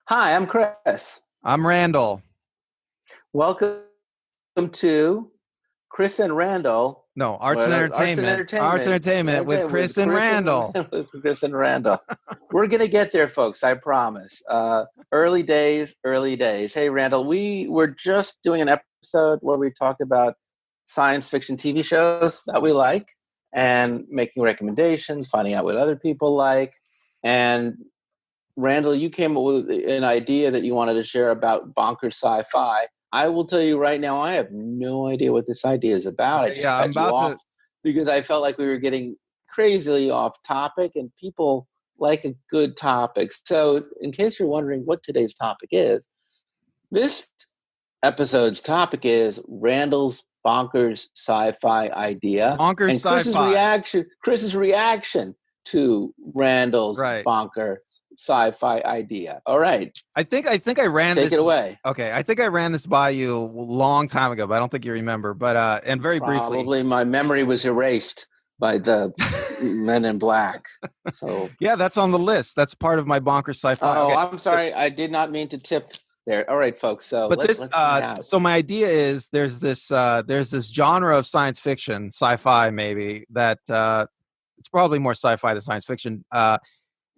Hi, I'm Chris. I'm Randall. Welcome to Chris and Randall. No, Arts and Arts and Entertainment. Arts and Entertainment with Chris and Randall. With Chris and Randall. We're going to get there, folks. I promise. Early days. Hey, Randall, we were just doing an episode where we talked about science fiction TV shows that we like and making recommendations, finding out what other people like. And Randall, you came up with an idea that you wanted to share about Bonkers Sci-Fi. I will tell you right now, I have no idea what this idea is about. I just cut you off because I felt like we were getting crazily off topic, and people like a good topic. So in case you're wondering what today's topic is, this episode's topic is Randall's Bonkers Sci-Fi idea. Bonkers and Sci-Fi. Chris's reaction to Randall's Bonkers Sci-Fi idea. All right. I think I ran Take it away. Okay. I think I ran this by you a long time ago, but I don't think you remember. But and very briefly. Probably my memory was erased by the Men in Black. So yeah, that's on the list. That's part of my Bonkers Sci-Fi. Oh, okay. I'm sorry. I did not mean to tip there. All right, folks. So so my idea is there's this genre of science fiction, sci-fi maybe, that it's probably more sci-fi than science fiction.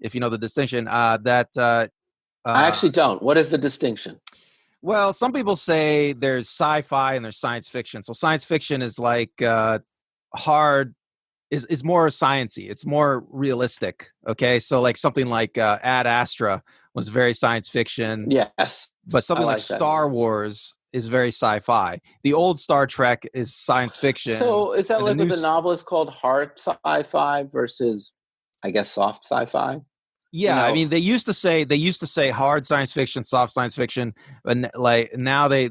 If you know the distinction, I actually don't. What is the distinction? Well, some people say there's sci-fi and there's science fiction. So science fiction is like is more sciencey. It's more realistic. Okay, so like something like Ad Astra was very science fiction. Yes, but something like Star Wars is very sci-fi. The old Star Trek is science fiction. So is that like what the novelist called hard sci-fi versus, I guess, soft sci-fi? Yeah, I mean, they used to say hard science fiction, soft science fiction, but like now I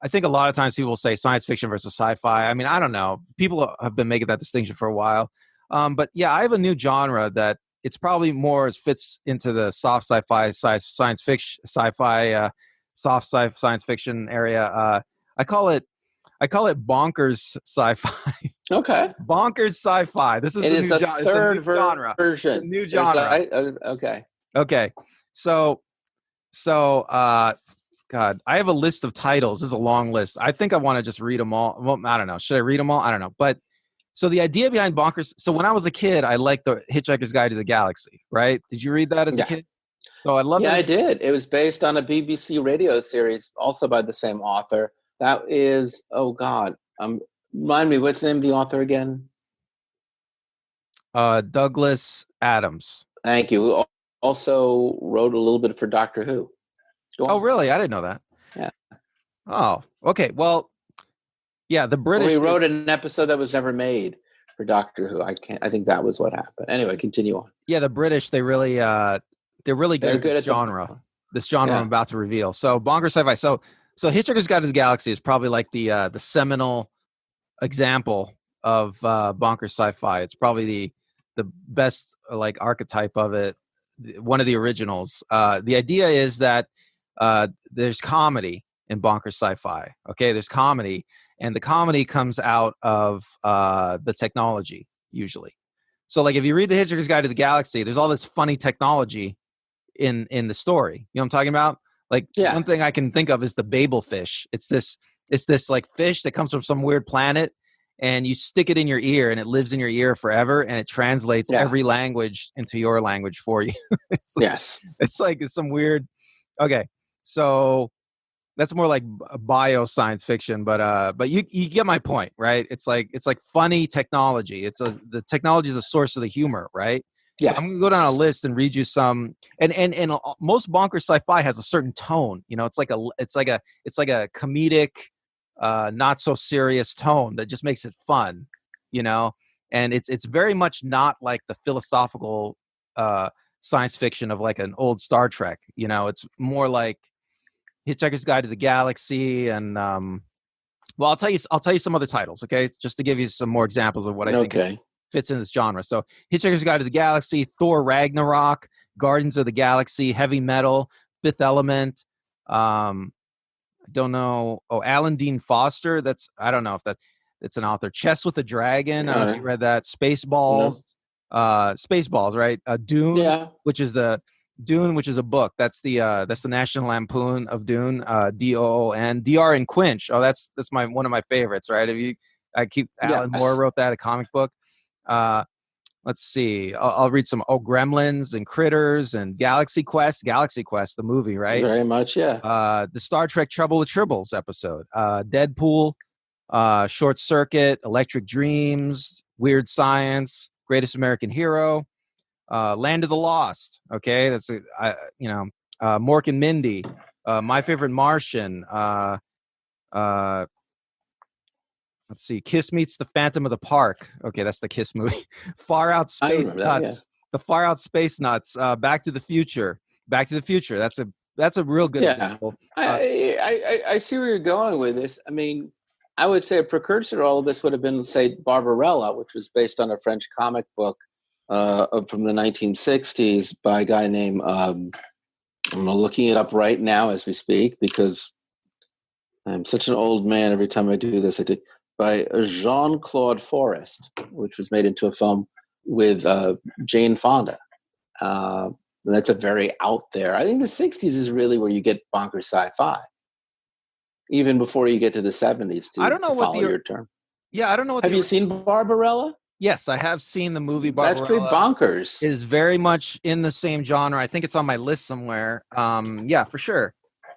think a lot of times people say science fiction versus sci-fi. I mean, I don't know. People have been making that distinction for a while. But yeah, I have a new genre that it's probably more fits into the soft sci-fi, science fiction, sci-fi, soft science fiction area. I call it Bonkers Sci-Fi. Okay. Bonkers Sci-Fi. This is the third version. The new genre. Okay. So, God, I have a list of titles. This is a long list. I think I want to just read them all. Well, I don't know. Should I read them all? I don't know. But so the idea behind Bonkers. So when I was a kid, I liked the Hitchhiker's Guide to the Galaxy. Right? Did you read that as a kid? So I love. Yeah, I did. It was based on a BBC radio series, also by the same author. That is, oh God, remind me, what's the name of the author again? Douglas Adams. Thank you. Also wrote a little bit for Doctor Who. Oh, really? I didn't know that. Yeah. Oh, okay. Well, yeah, the British. Well, he wrote an episode that was never made for Doctor Who. I think that was what happened. Anyway, continue on. Yeah, the British, they're really good at this genre. This genre I'm about to reveal. So, Bonkers Sci-Fi. So Hitchhiker's Guide to the Galaxy is probably like the seminal example of Bonkers Sci-Fi. It's probably the best like archetype of it, one of the originals. The idea is that there's comedy in Bonkers Sci-Fi. Okay, there's comedy, and the comedy comes out of the technology usually. So like if you read the Hitchhiker's Guide to the Galaxy, there's all this funny technology in the story. You know what I'm talking about? Like one thing I can think of is the Babel fish. It's this like fish that comes from some weird planet, and you stick it in your ear, and it lives in your ear forever, and it translates every language into your language for you. It's like some weird. Okay, so that's more like bio science fiction, but you get my point, right? It's like funny technology. The technology is the source of the humor, right? Yeah, so I'm gonna go down a list and read you some. And most Bonkers Sci-Fi has a certain tone. You know, it's like a comedic, not so serious tone that just makes it fun. You know, and it's very much not like the philosophical science fiction of like an old Star Trek. You know, it's more like Hitchhiker's Guide to the Galaxy, and well, I'll tell you some other titles, okay, just to give you some more examples of what I think fits in this genre. So Hitchhiker's Guide to the Galaxy, Thor Ragnarok, Guardians of the Galaxy, Heavy Metal, Fifth Element. I don't know. Oh, Alan Dean Foster. I don't know if it's an author. Chess with the Dragon. I don't know if you read that. Spaceballs. No. Spaceballs, right? Dune, which is the Dune, which is a book. That's the National Lampoon of Dune. Doon. Dr. and Quinch. Oh, that's one of my favorites. Right? Alan Moore wrote that, a comic book. Let's see. I'll read some. Gremlins and Critters and Galaxy Quest. Galaxy Quest, the movie, right? Very much, yeah. The Star Trek Trouble with Tribbles episode. Deadpool. Short Circuit. Electric Dreams. Weird Science. Greatest American Hero. Land of the Lost. Okay, that's Mork and Mindy. My Favorite Martian. Let's see. Kiss Meets the Phantom of the Park. Okay, that's the Kiss movie. Far Out Space Nuts. The Far Out Space Nuts. Back to the Future. Back to the Future. That's a real good example. I see where you're going with this. I mean, I would say a precursor to all of this would have been, say, Barbarella, which was based on a French comic book from the 1960s by a guy named, I'm looking it up right now as we speak because I'm such an old man every time I do this. By Jean-Claude Forest, which was made into a film with Jane Fonda. That's a very out there. I think the 60s is really where you get bonkers sci-fi. Even before you get to the 70s, I don't know to what follow your term. Yeah, I don't know what. Have you seen Barbarella? Yes, I have seen the movie Barbarella. That's pretty bonkers. It is very much in the same genre. I think it's on my list somewhere. Yeah, for sure.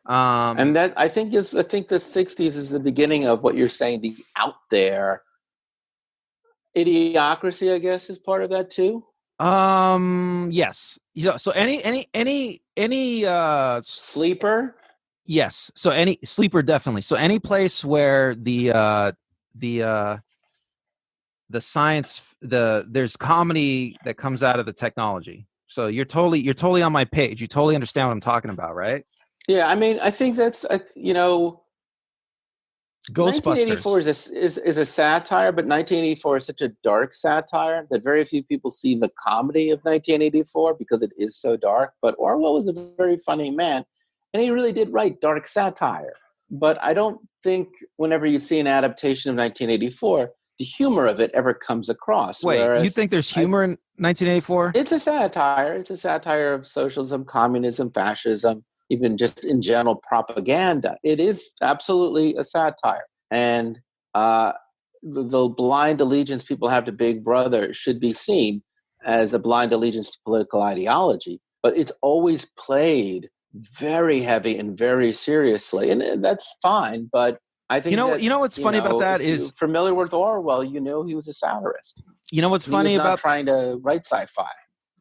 And that I think the 60s is the beginning of what you're saying, the out there. Idiocracy, I guess, is part of that too. Yes. So any Sleeper. Yes. So any Sleeper, definitely. So any place where the science, there's comedy that comes out of the technology. So you're totally on my page. You totally understand what I'm talking about, right? Yeah, I mean, I think that's Ghostbusters. 1984 is a satire, but 1984 is such a dark satire that very few people see the comedy of 1984 because it is so dark. But Orwell was a very funny man, and he really did write dark satire. But I don't think whenever you see an adaptation of 1984, the humor of it ever comes across. Wait, you think there's humor in 1984? It's a satire. It's a satire of socialism, communism, fascism, even just in general propaganda. It is absolutely a satire. And the blind allegiance people have to Big Brother should be seen as a blind allegiance to political ideology. But it's always played very heavy and very seriously. And that's fine. But I think you know what's funny about that is, familiar with Orwell, he was a satirist. You know what's funny about trying to write sci-fi.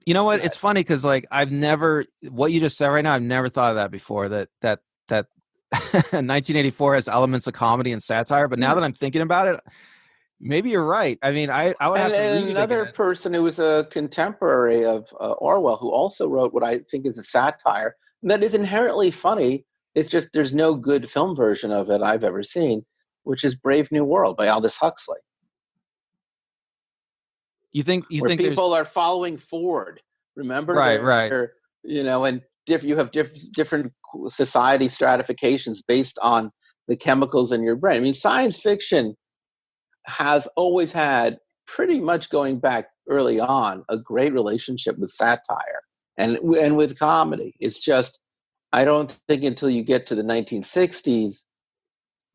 You know what? It's funny because I've never, what you just said right now, I've never thought of that before. That 1984 has elements of comedy and satire. But now that I'm thinking about it, maybe you're right. I mean, I would have to read another person who was a contemporary of Orwell who also wrote what I think is a satire that is inherently funny. It's just there's no good film version of it I've ever seen, which is Brave New World by Aldous Huxley. You think people are following Ford? Remember, right? And you have different society stratifications based on the chemicals in your brain. I mean, science fiction has always had, pretty much going back early on, a great relationship with satire and with comedy. It's just, I don't think until you get to the 1960s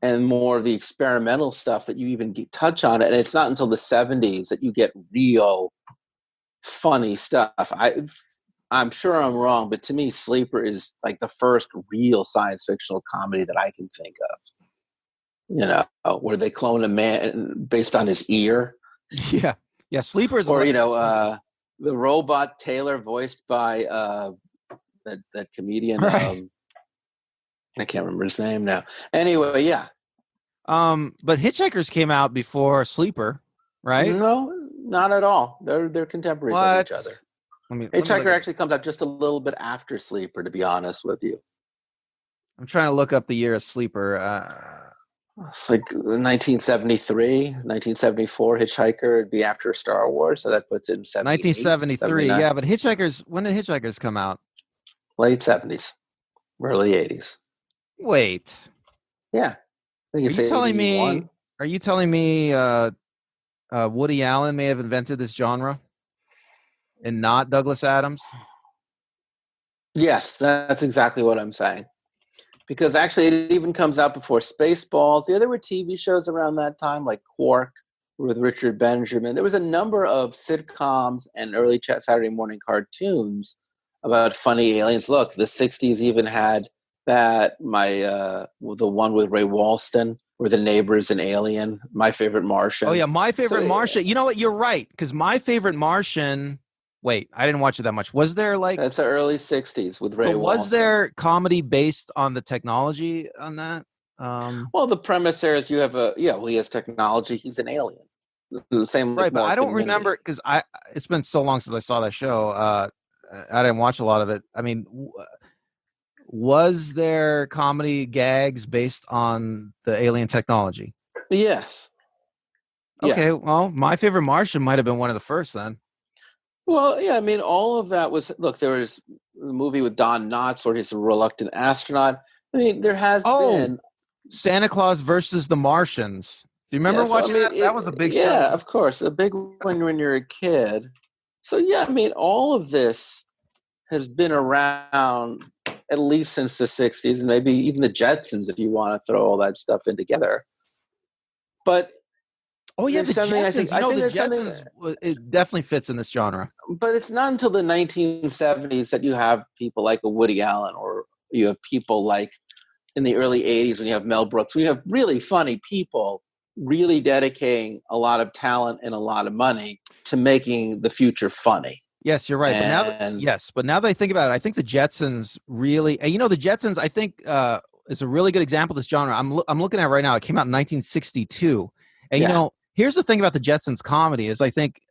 and more of the experimental stuff that you even touch on it. And it's not until the 70s that you get real funny stuff. I'm sure I'm wrong, but to me, Sleeper is like the first real science fictional comedy that I can think of. Where they clone a man based on his ear. Yeah. Sleeper is, or the robot Taylor voiced by that comedian. Right. I can't remember his name now. Anyway, yeah. But Hitchhikers came out before Sleeper, right? No, not at all. They're contemporaries of each other. Hitchhiker actually comes out just a little bit after Sleeper, to be honest with you. I'm trying to look up the year of Sleeper. It's like 1973, 1974. Hitchhiker would be after Star Wars, so that puts it in 1973. Yeah, but when did Hitchhikers come out? Late 70s, early 80s. Wait. Yeah. I think it's 81. Are you telling me Woody Allen may have invented this genre and not Douglas Adams? Yes, that's exactly what I'm saying. Because actually, it even comes out before Spaceballs. Yeah, there were TV shows around that time, like Quark with Richard Benjamin. There was a number of sitcoms and early Saturday morning cartoons about funny aliens. Look, the '60s even had the one with Ray Walston, where the neighbor is an alien. My Favorite Martian. Oh yeah, My Favorite Martian. You know what? You're right, because My Favorite Martian. Wait, I didn't watch it that much. Was there like? That's the early '60s with Ray Walston. Was there comedy based on the technology on that? Well, the premise there is you have he has technology. He's an alien. The same, right? But I don't remember because it's been so long since I saw that show. I didn't watch a lot of it. I mean, was there comedy gags based on the alien technology? Yes. Okay, yeah. Well, My Favorite Martian might have been one of the first then. Well, yeah, I mean, all of that was, look, there was a movie with Don Knotts where he's a reluctant astronaut. I mean, there has been. Santa Claus versus the Martians. Do you remember watching that? That was a big show. Yeah, of course. A big one when you're a kid. So, yeah, I mean, all of this has been around at least since the 60s, and maybe even the Jetsons, if you want to throw all that stuff in together. But oh yeah, the Jetsons. The Jetsons. It definitely fits in this genre. But it's not until the 1970s that you have people like a Woody Allen, or you have people like in the early 80s when you have Mel Brooks. We have really funny people really dedicating a lot of talent and a lot of money to making the future funny. Yes, you're right. But now that I think about it, I think the Jetsons really, the Jetsons, I think is a really good example of this genre. I'm looking at it right now. It came out in 1962, and here's the thing about the Jetsons comedy is I think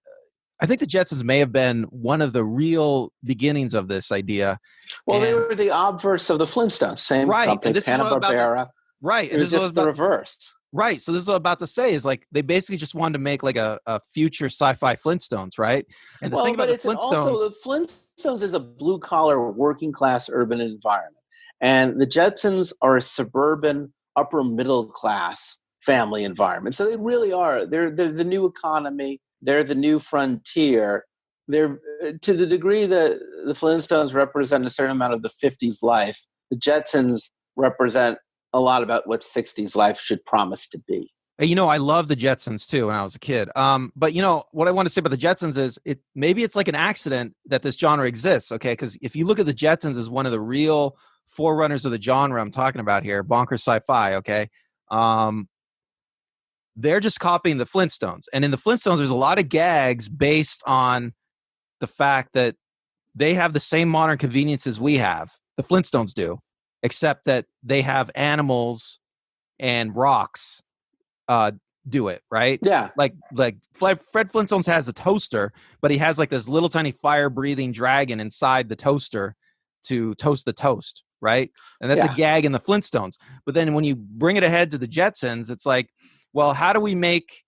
the Jetsons may have been one of the real beginnings of this idea. Well, they were the obverse of the Flintstones, same company, Hanna-Barbera. Right, and this was the reverse. Right, so this is what I'm about to say is like they basically just wanted to make like a future sci-fi Flintstones, right? And the thing about the Flintstones is a blue-collar, working-class urban environment, and the Jetsons are a suburban, upper-middle-class family environment. So they really are. They're the new economy. They're the new frontier. They're to the degree that the Flintstones represent a certain amount of the 50s life, the Jetsons represent a lot about what 60s life should promise to be. I love the Jetsons too when I was a kid. But what I want to say about the Jetsons is maybe it's like an accident that this genre exists, okay? Because if you look at the Jetsons as one of the real forerunners of the genre I'm talking about here, Bonkers Sci-Fi, okay? They're just copying the Flintstones. And in the Flintstones, there's a lot of gags based on the fact that they have the same modern conveniences we have. The Flintstones do, except that they have animals and rocks do it, right? Yeah. Like Fred Flintstones has a toaster, but he has like this little tiny fire-breathing dragon inside the toaster to toast the toast, right? And that's a gag in the Flintstones. But then when you bring it ahead to the Jetsons, it's like, well, how do we make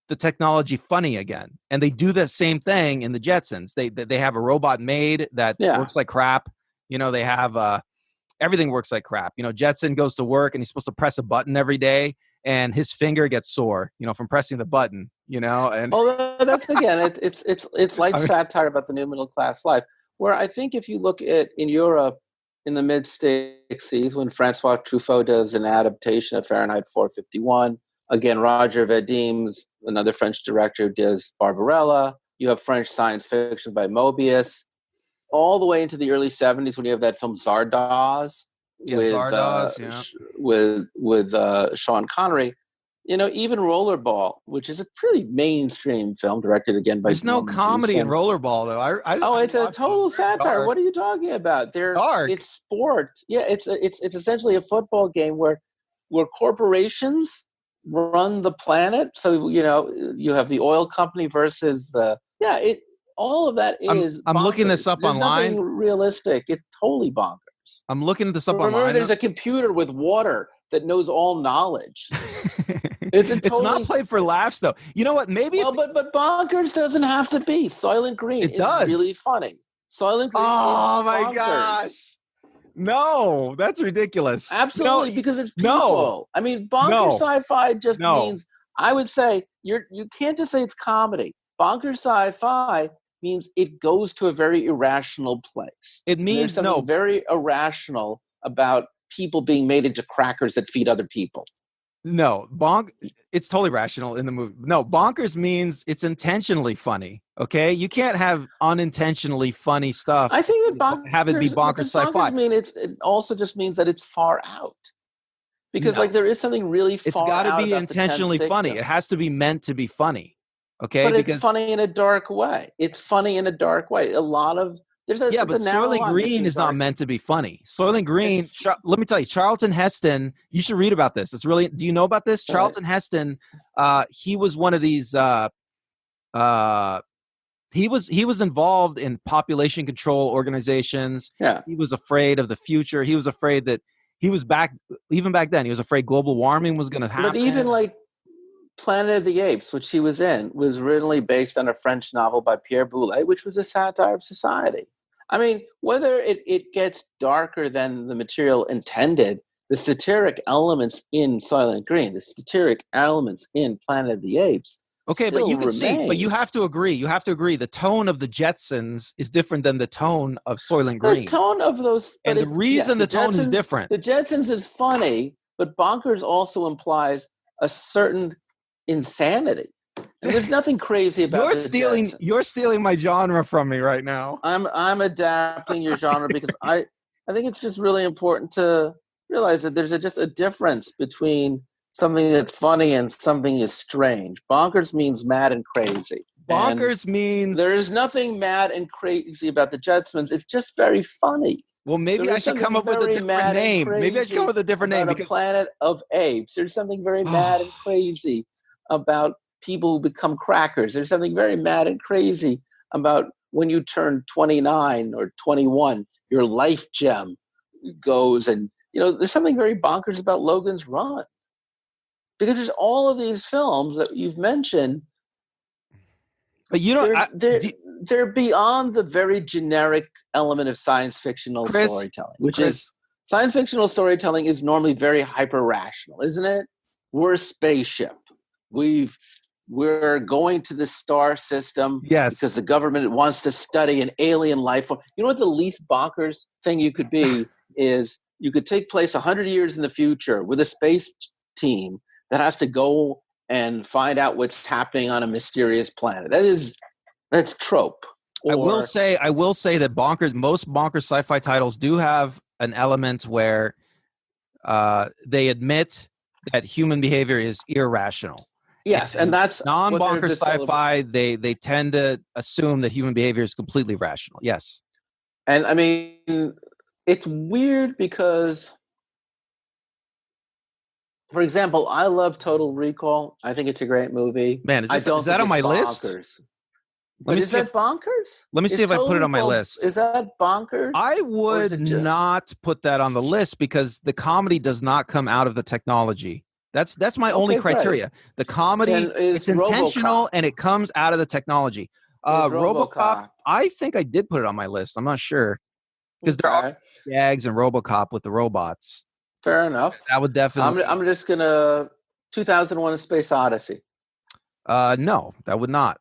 the technology funny again? And they do the same thing in the Jetsons. They have a robot maid that works like crap. They have everything works like crap. Jetson goes to work and he's supposed to press a button every day, and his finger gets sore, from pressing the button. And that's again, it's light satire about the new middle class life. Where I think if you look at in Europe in the mid '60s when Francois Truffaut does an adaptation of Fahrenheit 451. Again, Roger Vadim's another French director does Barbarella. You have French science fiction by Mobius. All the way into the early '70s when you have that film Zardoz with Sean Connery. Even Rollerball, which is a pretty mainstream film directed again by. There's no comedy in Rollerball though. It's a total satire. Dark. What are you talking about? Dark. It's sport. Yeah, it's essentially a football game where corporations run the planet. So you have the oil company versus all of that is. I'm looking this up online. Nothing realistic. It's totally bonkers. I'm looking this up online. Remember, there's a computer with water that knows all knowledge. It's not played for laughs, though. You know what? Maybe. Well, but bonkers doesn't have to be. Soylent Green is really funny. Soylent Green. Oh my gosh! No, that's ridiculous. Absolutely, because it's people. No. I mean, Bonkers Sci-Fi means. I would say you can't just say it's comedy. Bonkers Sci-Fi means it goes to a very irrational place. It means there's something very irrational about people being made into crackers that feed other people. No, it's totally rational in the movie. No, bonkers means it's intentionally funny. Okay, you can't have unintentionally funny stuff. I think that have it be bonkers sci-fi. It also just means that it's far out. Because like there is something really far out. It's got to be intentionally funny. It has to be meant to be funny. Okay, but it's funny in a dark way. It's funny in a dark way. A lot of but Soylent Green is not meant to be funny. Soylent Green. Let me tell you, Charlton Heston. You should read about this. It's really. Do you know about this? Right. Charlton Heston. He was one of these. He was involved in population control organizations. Yeah. He was afraid of the future. He was afraid that even back then, he was afraid global warming was going to happen. But even like Planet of the Apes, which he was in, was originally based on a French novel by Pierre Boulle, which was a satire of society. I mean, whether it gets darker than the material intended, the satiric elements in Soylent Green, the satiric elements in Planet of the Apes. Okay, but you can see, but you have to agree. You have to agree. The tone of the Jetsons is different than the tone of Soylent Green. The tone of those, and the reason the tone is different. The Jetsons is funny, but bonkers also implies a certain insanity. And there's nothing crazy about You're stealing my genre from me right now. I'm adapting your genre because I think it's just really important to realize that there's just a difference between something that's funny and something is strange. Bonkers means mad and crazy. Bonkers means there is nothing mad and crazy about the Jetsons. It's just very funny. Well, maybe I should come up with a different name. Maybe I should come up with a different name because Planet of Apes. There's something very mad and crazy about people who become crackers. There's something very mad and crazy about when you turn 29 or 21, your life gem goes, and there's something very bonkers about Logan's Run. Because there's all of these films that you've mentioned, but they're beyond the very generic element of science fictional storytelling, which is science fictional storytelling is normally very hyper rational, isn't it? We're a spaceship. We're going to the star system because the government wants to study an alien life form. You know what the least bonkers thing you could be is you could take place 100 years in the future with a space team that has to go and find out what's happening on a mysterious planet. That's trope. I will say that most bonkers sci-fi titles do have an element where they admit that human behavior is irrational. Yes, and that's non-bonkers sci-fi. They tend to assume that human behavior is completely rational. Yes, and I mean it's weird because, for example, I love Total Recall. I think it's a great movie. Man, is that on my list? Is that bonkers? Let me see if I put it on my list. Is that bonkers? I would not put that on the list because the comedy does not come out of the technology. That's my only criteria. Right. The comedy it's intentional and it comes out of the technology. RoboCop, I think I did put it on my list. I'm not sure because there are gags in RoboCop with the robots. Fair enough. That would definitely. I'm just gonna 2001: A Space Odyssey. No, that would not.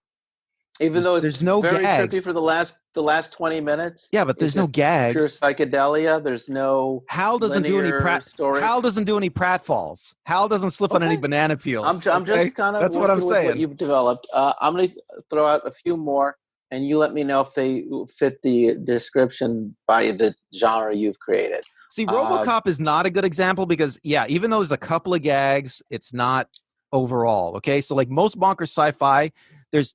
Even though there's no very gags trippy for the last 20 minutes. Yeah, but there's no gags. Pure psychedelia. There's no. Hal doesn't do any Hal doesn't do any pratfalls. Hal doesn't slip on any banana peels. I'm just kind of. That's what I'm saying. What you've developed. I'm going to throw out a few more, and you let me know if they fit the description by the genre you've created. See, RoboCop is not a good example because, even though there's a couple of gags, it's not overall. Okay, so like most bonkers sci-fi. There's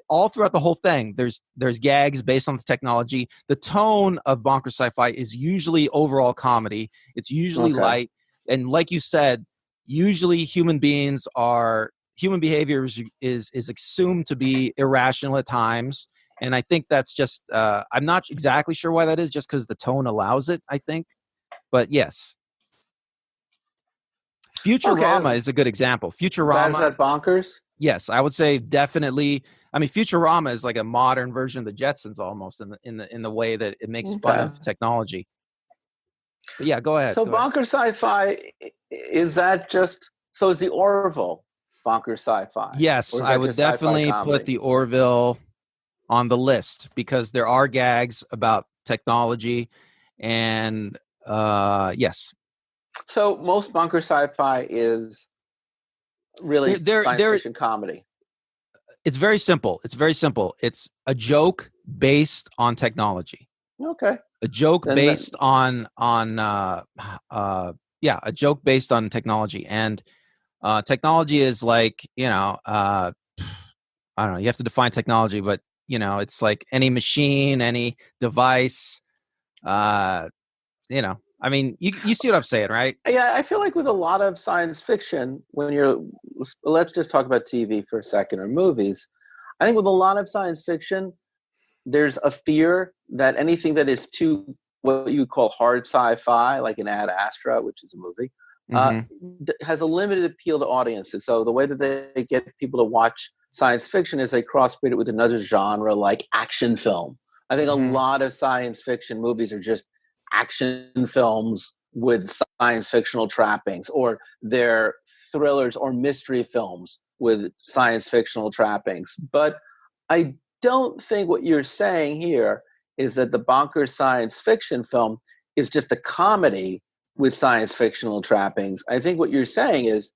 all throughout the whole thing. There's gags based on the technology. The tone of bonkers sci-fi is usually overall comedy. It's usually light, and like you said, usually human behavior is assumed to be irrational at times. And I think that's just I'm not exactly sure why that is. Just because the tone allows it, I think. But yes, Futurama is a good example. Futurama is that bonkers. Yes, I would say definitely. I mean, Futurama is like a modern version of the Jetsons, almost in the way that it makes fun of technology. But yeah, go ahead. So, bonkers sci-fi is that just? So, is the Orville bonkers sci-fi? Yes, I would definitely put the Orville on the list because there are gags about technology, and yes. So most Bonkers Sci-Fi is really science fiction comedy. It's very simple. It's a joke based on technology. Okay. A joke based on a joke based on technology. And technology is like, I don't know, you have to define technology, but it's like any machine, any device, I mean, you see what I'm saying, right? Yeah, I feel like with a lot of science fiction, let's just talk about TV for a second, or movies. I think with a lot of science fiction, there's a fear that anything that is too, what you call hard sci-fi, like an Ad Astra, which is a movie, has a limited appeal to audiences. So the way that they get people to watch science fiction is they crossbreed it with another genre like action film. I think a lot of science fiction movies are just action films with science fictional trappings, or they're thrillers or mystery films with science fictional trappings. But I don't think what you're saying here is that the Bonkers science fiction film is just a comedy with science fictional trappings. I think what you're saying is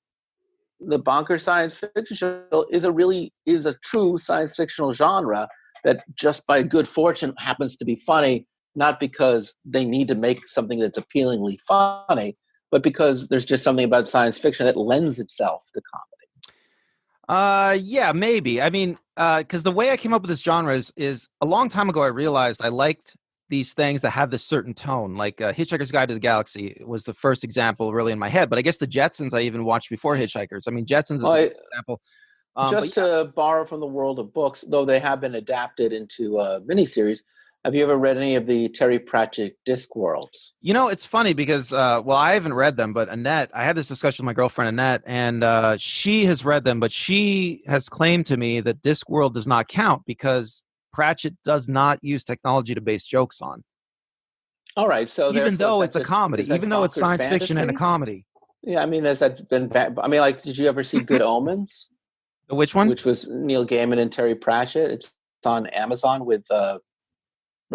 the Bonkers science fiction show is a true science fictional genre that just by good fortune happens to be funny, not because they need to make something that's appealingly funny, but because there's just something about science fiction that lends itself to comedy. Yeah, maybe. I mean, because the way I came up with this genre is a long time ago, I realized I liked these things that have this certain tone, like Hitchhiker's Guide to the Galaxy was the first example really in my head. But I guess the Jetsons I even watched before Hitchhikers. I mean, Jetsons is an example. Just to borrow from the world of books, though they have been adapted into a miniseries, have you ever read any of the Terry Pratchett Discworlds? It's funny because, I haven't read them, but Annette, I had this discussion with my girlfriend Annette, and she has read them, but she has claimed to me that Discworld does not count because Pratchett does not use technology to base jokes on. All right, so even though it's a comedy, even though it's science fiction and a comedy. Yeah, I mean, has that been bad? I mean, like, did you ever see Good Omens? Which one? Which was Neil Gaiman and Terry Pratchett. It's on Amazon with the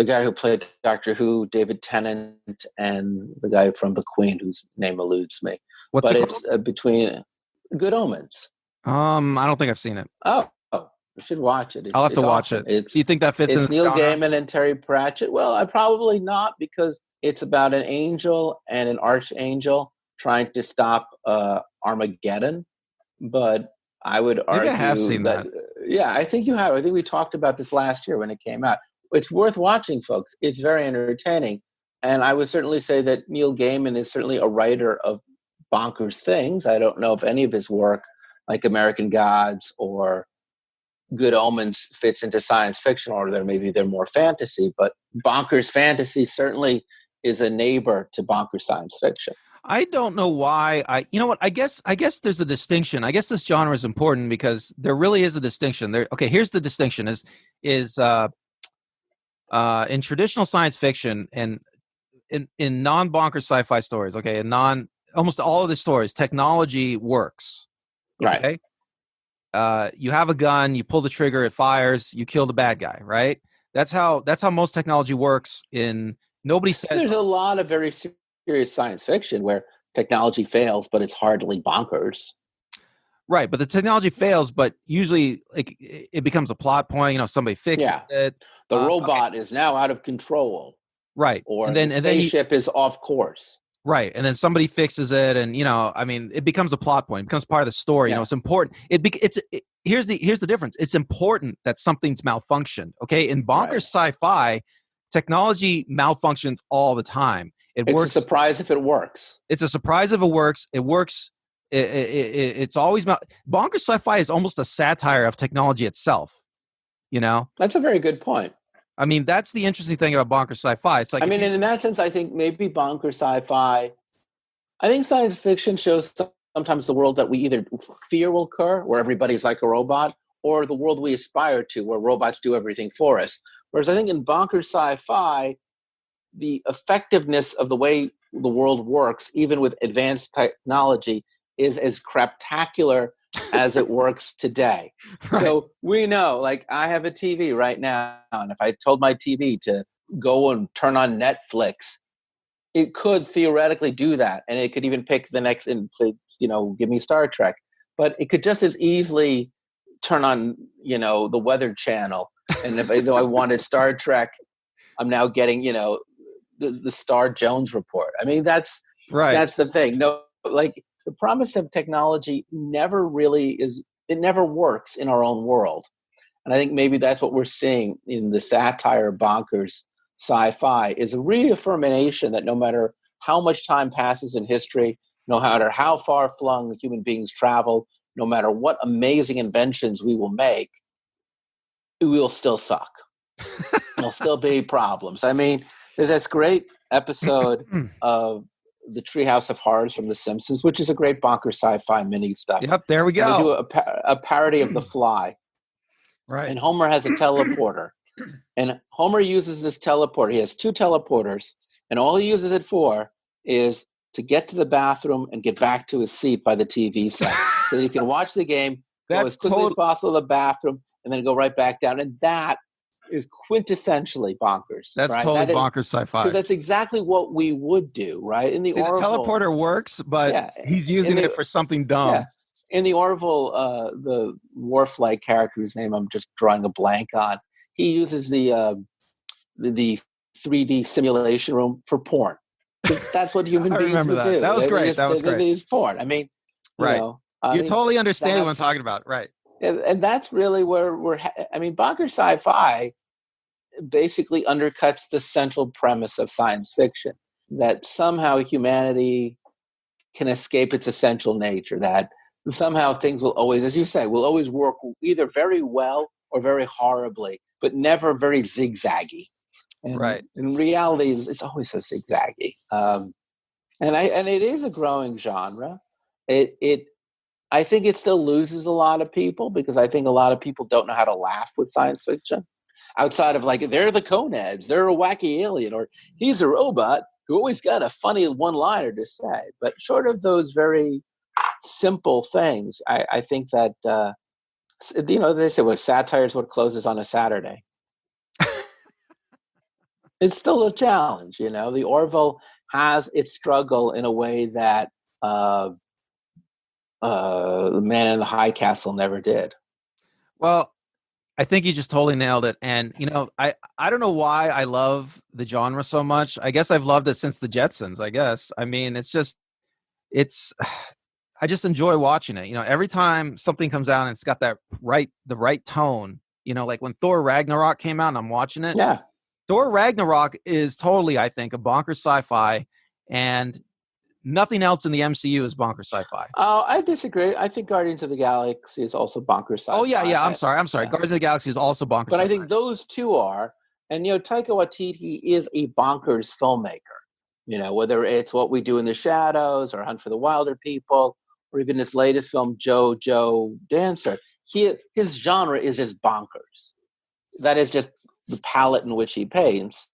guy who played Doctor Who, David Tennant, and the guy from The Queen, whose name eludes me. What's it called? It's between Good Omens. I don't think I've seen it. Oh, you should watch it. I'll have to watch it. Do you think that fits in? It's Neil Gaiman and Terry Pratchett. Well, I probably not, because it's about an angel and an archangel trying to stop Armageddon. But I would argue I have seen that. Yeah, I think you have. I think we talked about this last year when it came out. It's worth watching, folks. It's very entertaining. And I would certainly say that Neil Gaiman is certainly a writer of bonkers things. I don't know if any of his work, like American Gods or Good Omens, fits into science fiction, or maybe they're more fantasy. But bonkers fantasy certainly is a neighbor to bonkers science fiction. I don't know why. I guess there's a distinction. I guess this genre is important because there really is a distinction. Okay, here's the distinction: is in traditional science fiction and in non-bonkers sci-fi stories, okay, and almost all of the stories, technology works. Okay? Right. You have a gun, you pull the trigger, it fires, you kill the bad guy, right? That's how most technology works. Nobody says there's a lot of very serious science fiction where technology fails, but it's hardly bonkers. Right, but the technology fails, but usually it becomes a plot point. Somebody fixes it. The robot is now out of control. Right, or the spaceship is off course. Right, and then somebody fixes it, and it becomes a plot point. It becomes part of the story. It's important. Here's the difference. It's important that something's malfunctioned. Okay, in bonkers sci-fi, technology malfunctions all the time. It's works. A surprise if it works. It's a surprise if it works. It works. It's always bonkers sci-fi is almost a satire of technology itself. That's a very good point. I mean, that's the interesting thing about bonkers sci-fi. It's like, in that sense, I think maybe bonkers sci-fi. I think science fiction shows sometimes the world that we either fear will occur, where everybody's like a robot, or the world we aspire to, where robots do everything for us. Whereas I think in bonkers sci-fi, the effectiveness of the way the world works, even with advanced technology, is as craptacular as it works today. Right. So we know, like, I have a TV right now, and if I told my TV to go and turn on Netflix, it could theoretically do that, and it could even pick the next and say, give me Star Trek. But it could just as easily turn on, the Weather Channel. And though I wanted Star Trek, I'm now getting, the Star Jones report. I mean, that's the thing. No, like, the promise of technology never works in our own world. And I think maybe that's what we're seeing in the satire Bonkers Sci-Fi, is a reaffirmation that no matter how much time passes in history, no matter how far flung human beings travel, no matter what amazing inventions we will make, we will still suck. There'll still be problems. I mean, there's this great episode of the Treehouse of Horrors from The Simpsons, which is a great Bonkers Sci-Fi mini stuff. Yep, there we go. And they do a parody of The Fly. Right. And Homer has a teleporter. And Homer uses this teleporter. He has 2 teleporters, and all he uses it for is to get to the bathroom and get back to his seat by the TV set, so that he can watch the game, go as quickly as possible to the bathroom, and then go right back down. And that is quintessentially bonkers. That's right? totally Bonkers Sci-Fi. Because that's exactly what we would do, right? The teleporter works, but he's using it for something dumb. Yeah. In the Orville, the Worf-like character whose name I'm just drawing a blank on, he uses the 3D simulation room for porn. That's what human beings would do. That was great. That was great. It's porn. I mean, right. You totally understand what I'm talking about, right? And that's really where Bonkers Sci-Fi basically undercuts the central premise of science fiction, that somehow humanity can escape its essential nature, that somehow things will always, as you say, will always work either very well or very horribly, but never very zigzaggy. And right. In reality, it's always so zigzaggy. And it is a growing genre. I think it still loses a lot of people, because I think a lot of people don't know how to laugh with science fiction. Outside of, like, they're the Coneheads, they're a wacky alien, or he's a robot who always got a funny one-liner to say. But short of those very simple things, I think that, they say, what, satire is what closes on a Saturday. It's still a challenge, The Orville has its struggle in a way that The Man in the High Castle never did. Well, I think you just totally nailed it. And, I don't know why I love the genre so much. I guess I've loved it since the Jetsons, I guess. I mean, I just enjoy watching it. Every time something comes out and it's got the right tone, like when Thor Ragnarok came out and I'm watching it. Yeah. Thor Ragnarok is totally, I think, a Bonkers Sci-Fi, and nothing else in the MCU is Bonkers Sci-Fi. Oh, I disagree. I think Guardians of the Galaxy is also Bonkers Sci-Fi. Oh, yeah. I'm sorry. Yeah. Guardians of the Galaxy is also Bonkers Sci-Fi. But I think those two are. And, Taika Waititi is a bonkers filmmaker. Whether it's What We Do in the Shadows or Hunt for the Wilder People, or even his latest film, Joe Dancer. His genre is just bonkers. That is just the palette in which he paints.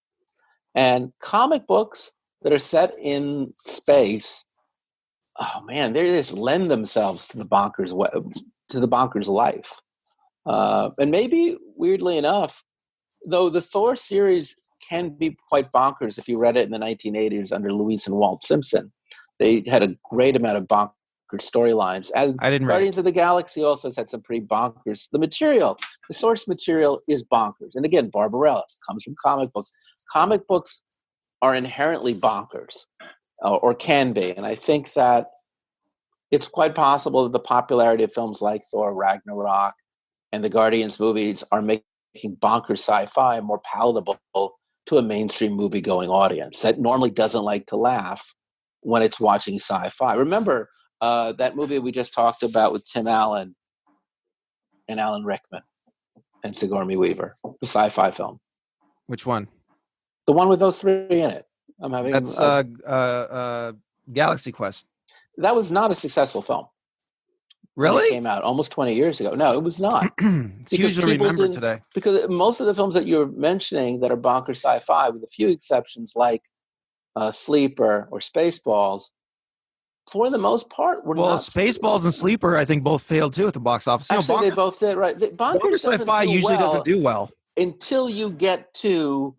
And comic books that are set in space, oh man, they just lend themselves to the bonkers life. And maybe, weirdly enough, though the Thor series can be quite bonkers if you read it in the 1980s under Louise and Walt Simpson. They had a great amount of bonkers storylines. And I didn't read Guardians of the Galaxy also has had some pretty bonkers. The source material is bonkers. And again, Barbarella comes from comic books. Comic books are inherently bonkers, or can be. And I think that it's quite possible that the popularity of films like Thor Ragnarok and the Guardians movies are making Bonkers Sci-Fi more palatable to a mainstream movie-going audience that normally doesn't like to laugh when it's watching sci-fi. Remember that movie we just talked about with Tim Allen and Alan Rickman and Sigourney Weaver, the sci-fi film? Which one? The one with those three in it. That's Galaxy Quest. That was not a successful film. Really? It came out almost 20 years ago. No, it was not. It's usually remembered today. Because most of the films that you're mentioning that are bonkers sci-fi, with a few exceptions like Sleeper or Spaceballs, for the most part, were not. Spaceballs and Sleeper, I think, both failed too at the box office. Actually, they both did, right. Bonkers Sci-Fi usually doesn't do well until you get to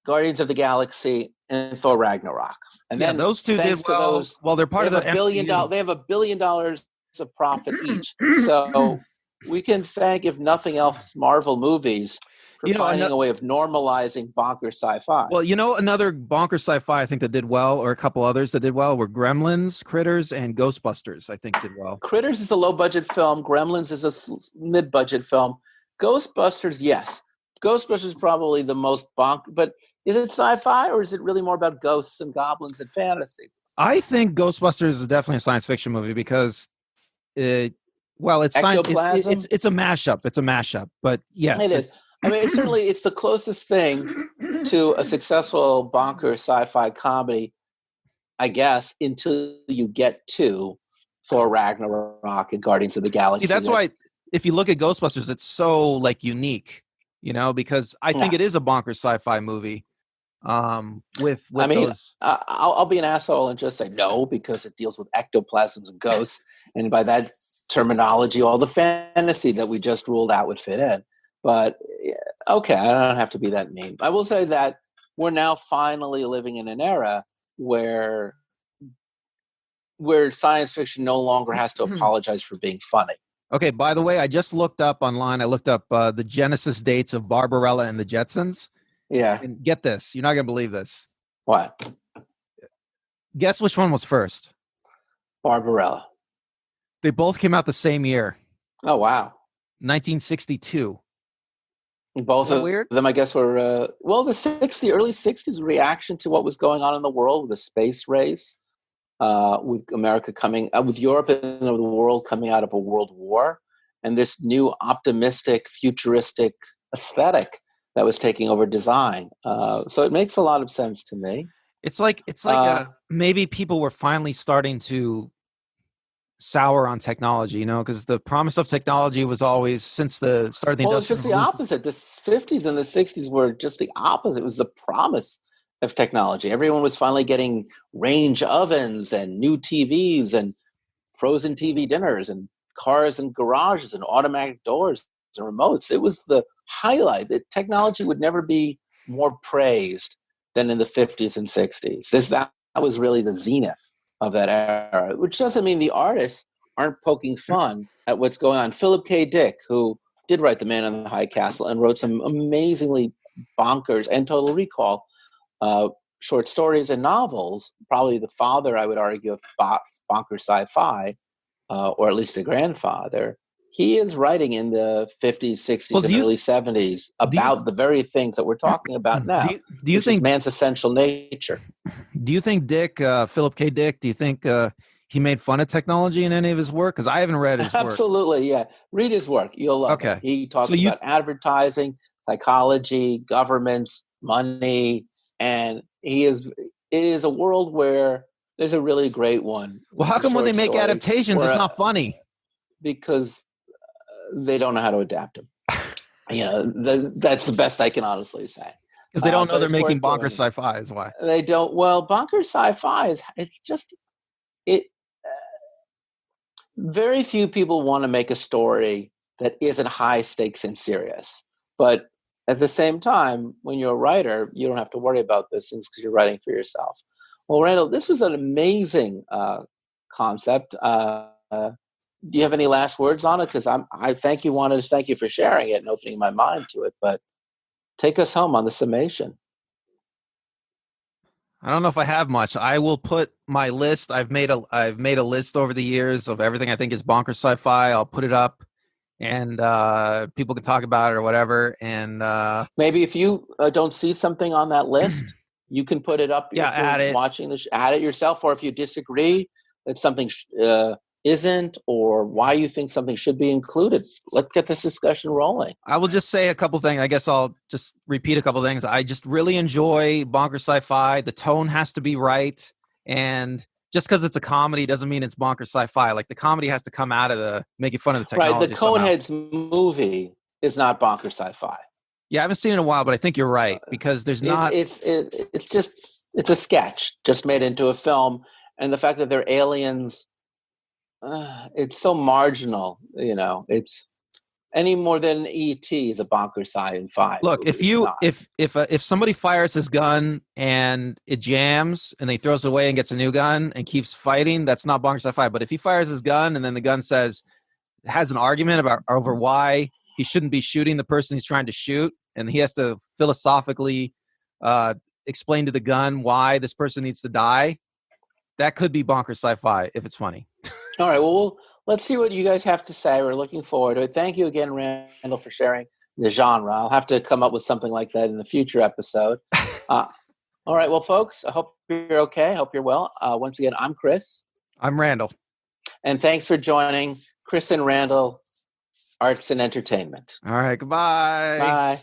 Guardians of the Galaxy and Thor Ragnarok. And then those two did well. They're part of the MCU. They have $1 billion of profit each. So we can thank, if nothing else, Marvel movies for finding a way of normalizing Bonkers Sci-Fi. Well, another Bonkers Sci-Fi I think that did well, or a couple others that did well, were Gremlins, Critters, and Ghostbusters, I think did well. Critters is a low-budget film. Gremlins is a mid-budget film. Ghostbusters, yes. Ghostbusters is probably the most but is it sci-fi, or is it really more about ghosts and goblins and fantasy? I think Ghostbusters is definitely a science fiction movie because it's ectoplasm. It's a mashup. It's a mashup, but yes, it is. I mean, it's the closest thing to a successful Bonkers Sci-Fi comedy, I guess, until you get to Thor Ragnarok and Guardians of the Galaxy. See, that's why if you look at Ghostbusters, it's so unique, because I think it is a Bonkers Sci-Fi movie. Those. I'll be an asshole and just say no, because it deals with ectoplasms and ghosts, and by that terminology, all the fantasy that we just ruled out would fit in. But okay, I don't have to be that mean. I will say that we're now finally living in an era where science fiction no longer has to apologize for being funny. Okay, by the way, I just looked up online. I looked up the Genesis dates of Barbarella and the Jetsons. Yeah. And get this. You're not going to believe this. What? Guess which one was first? Barbarella. They both came out the same year. Oh, wow. 1962. Both of them, I guess, were, the early 60s reaction to what was going on in the world with the space race, with America with Europe and the world coming out of a world war, and this new optimistic, futuristic aesthetic that was taking over design. So it makes a lot of sense to me. It's like maybe people were finally starting to sour on technology, because the promise of technology was always, since the start of the Industrial it's just the opposite. The 50s and the 60s were just the opposite. It was the promise of technology. Everyone was finally getting range ovens and new TVs and frozen TV dinners and cars and garages and automatic doors and remotes. It was the highlight. That technology would never be more praised than in the 50s and 60s. That was really the zenith of that era, which doesn't mean the artists aren't poking fun at what's going on. Philip K. Dick, who did write The Man in the High Castle and wrote some amazingly bonkers and Total Recall short stories and novels, probably the father, I would argue, of Bonkers Sci-Fi, or at least the grandfather. He is writing in the 50s, 60s, and early 70s about the very things that we're talking about now. Do you think man's essential nature? Do you think Philip K. Dick, do you think he made fun of technology in any of his work? Because I haven't read his work. Absolutely, yeah. Read his work. You'll love it. He talks about advertising, psychology, governments, money, and it is a world where there's a really great one. Well, how come when they make adaptations, it's not funny? Because they don't know how to adapt them. That's the best I can honestly say. Because they don't know they're making Bonkers Sci-Fi is why. They don't. Well, Bonkers Sci-Fi very few people want to make a story that isn't high stakes and serious. But at the same time, when you're a writer, you don't have to worry about those things because you're writing for yourself. Well, Randall, this was an amazing concept. Do you have any last words on it? Because I thank you for sharing it and opening my mind to it. But take us home on the summation. I don't know if I have much. I will put my list. I've made a list over the years of everything I think is Bonkers Sci-Fi. I'll put it up, and people can talk about it or whatever. And maybe if you don't see something on that list, you can put it up. Yeah, add it. Watching this, add it yourself, or if you disagree that something isn't, or why you think something should be included. Let's get this discussion rolling. I will just say a couple things. I guess I'll just repeat a couple things. I just really enjoy Bonkers Sci-Fi. The tone has to be right. And just because it's a comedy doesn't mean it's Bonkers Sci-Fi. Like, the comedy has to come out of making fun of the technology. Right, the Coneheads movie is not Bonkers Sci-Fi. Yeah, I haven't seen it in a while, but I think you're right, because there's not... It's a sketch just made into a film. and the fact that they're aliens, it's so marginal. It's any more than E.T., the Bonkers Sci-Fi Look, movie. if somebody fires his gun and it jams and he throws it away and gets a new gun and keeps fighting, that's not Bonkers Sci-Fi. But if he fires his gun and then the gun has an argument over why he shouldn't be shooting the person he's trying to shoot, and he has to philosophically explain to the gun why this person needs to die, that could be Bonkers Sci-Fi if it's funny. All right, well, let's see what you guys have to say. We're looking forward to it. Thank you again, Randall, for sharing the genre. I'll have to come up with something like that in a future episode. All right, well, folks, I hope you're okay. I hope you're well. Once again, I'm Chris. I'm Randall. And thanks for joining Chris and Randall Arts and Entertainment. All right, goodbye. Bye.